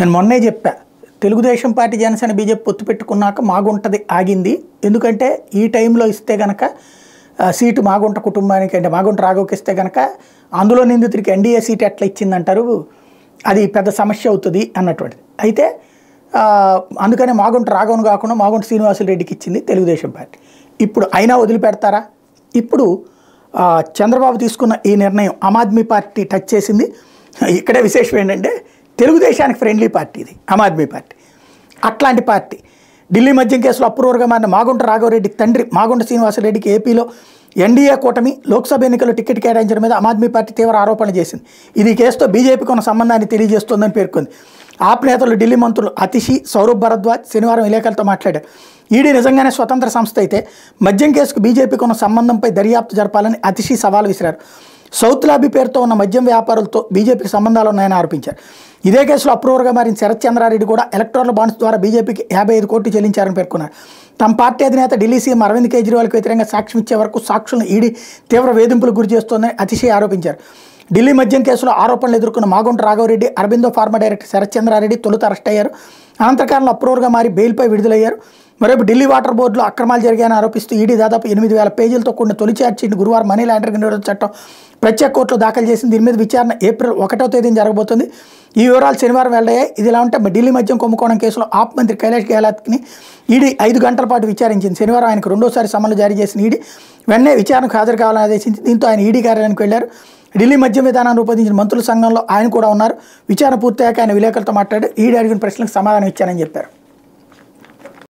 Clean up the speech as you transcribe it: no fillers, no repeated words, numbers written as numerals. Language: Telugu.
నేను మొన్నే చెప్పా, తెలుగుదేశం పార్టీ జనసేన బీజేపీ పొత్తు పెట్టుకున్నాక మాగుంటది ఆగింది. ఎందుకంటే ఈ టైంలో ఇస్తే గనక సీటు మాగుంట కుటుంబానికి అంటే మాగుంట రాఘవకి ఇస్తే గనక అందులో నిందితుడికి ఎన్డీఏ సీట్ ఎట్లా ఇచ్చిందంటారు, అది పెద్ద సమస్య అవుతుంది అన్నటువంటిది. అయితే అందుకని మాగుంట రాఘవన్ కాకుండా మాగుంట శ్రీనివాసులు ఇచ్చింది తెలుగుదేశం పార్టీ. ఇప్పుడు అయినా వదిలిపెడతారా? ఇప్పుడు చంద్రబాబు తీసుకున్న ఈ నిర్ణయం ఆమ్ ఆద్మీ పార్టీ టచ్ చేసింది. ఇక్కడే విశేషం ఏంటంటే తెలుగుదేశానికి ఫ్రెండ్లీ పార్టీ ఇది ఆమ్ ఆద్మీ పార్టీ. అట్లాంటి పార్టీ ఢిల్లీ మద్యం కేసులో అప్రూవర్గా మారిన మాగుంట రాఘవరెడ్డి తండ్రి మాగుంట శ్రీనివాసరెడ్డికి ఏపీలో ఎన్డీఏ కూటమి లోక్సభ ఎన్నికల్లో టికెట్ కేటాయించడం మీద ఆమ్ ఆద్మీ పార్టీ తీవ్ర ఆరోపణలు చేసింది. ఇది కేసుతో బీజేపీకి ఉన్న సంబంధాన్ని తెలియజేస్తోందని పేర్కొంది. ఆప్ నేతలు ఢిల్లీ మంత్రులు అతిషి, సౌరభ్ భరద్వాజ్ శనివారం విలేకరులతో మాట్లాడారు. ఈడీ నిజంగానే స్వతంత్ర సంస్థ అయితే మద్యం కేసుకు బీజేపీకి ఉన్న సంబంధంపై దర్యాప్తు జరపాలని అతిషి సవాల్ విసిరారు. సౌత్ లాబీ పేరుతో ఉన్న మద్యం వ్యాపారులతో బీజేపీకి సంబంధాలు ఉన్నాయని ఆరోపించారు. ఇదే కేసులో అప్రూవర్గా మారిన శరత్ చంద్రారెడ్డి కూడా ఎలక్టోరల్ బాండ్స్ ద్వారా బీజేపీకి 55 కోట్లు చెల్లించారని పేర్కొన్నారు. తమ పార్టీ అధినేత ఢిల్లీ సీఎం అరవింద్ కేజ్రీవాల్కి వ్యతిరేకంగా సాక్ష్యం ఇచ్చే వరకు సాక్షులను ఈడీ తీవ్ర వేధింపులకు గురి చేస్తోందని అతిశయ ఆరోపించారు. ఢిల్లీ మద్యం కేసులో ఆరోపణలు ఎదుర్కొన్న మాగుంట రాఘవరెడ్డి, అరబిందో ఫార్మా డైరెక్టర్ శరత్ చంద్రారెడ్డి తొలుత అరెస్ట్ అయ్యారు. అనంతకాలంలో అప్రూవర్గా మారి బెయిల్పై విడుదలయ్యారు. మరోవైపు ఢిల్లీ వాటర్ బోర్డులో అక్రమాలు జరిగాయని ఆరోపిస్తూ ఈడీ దాదాపు 8,000 పేజీలతో కూడిన తొలి ఛార్జ్షీట్ను గురువారం మనీ లాండరింగ్ నిరోధక చట్టం ప్రత్యేక కోర్టులో దాఖలు చేసింది. దీని మీద విచారణ ఏప్రిల్ 1వ తేదీన జరగబోతుంది. ఈ వివరాలు శనివారం వెల్లడయ్యాయి. ఇది ఇలా ఉంటే ఢిల్లీ మద్యం కుంభకోణం కేసులో ఆప్ మంత్రి కైలాష్ గెహ్లాట్ని ఈడీ 5 గంటల పాటు విచారించింది. శనివారం ఆయనకు రెండోసారి సమన్లు జారీ చేసిన ఈడీ వెంటనే విచారణకు హాజరు కావాలని ఆదేశించింది. దీంతో ఆయన ఈడీ కార్యాలయానికి వెళ్లారు. ఢిల్లీ మద్యం విధానాన్ని రూపొందించిన మంత్రుల సంఘంలో ఆయన కూడా ఉన్నారు. విచారణ పూర్తయ్యాక ఆయన విలేకరులతో మాట్లాడి ఈడీ అడిగిన ప్రశ్నలకు సమాధానం ఇచ్చారని చెప్పారు.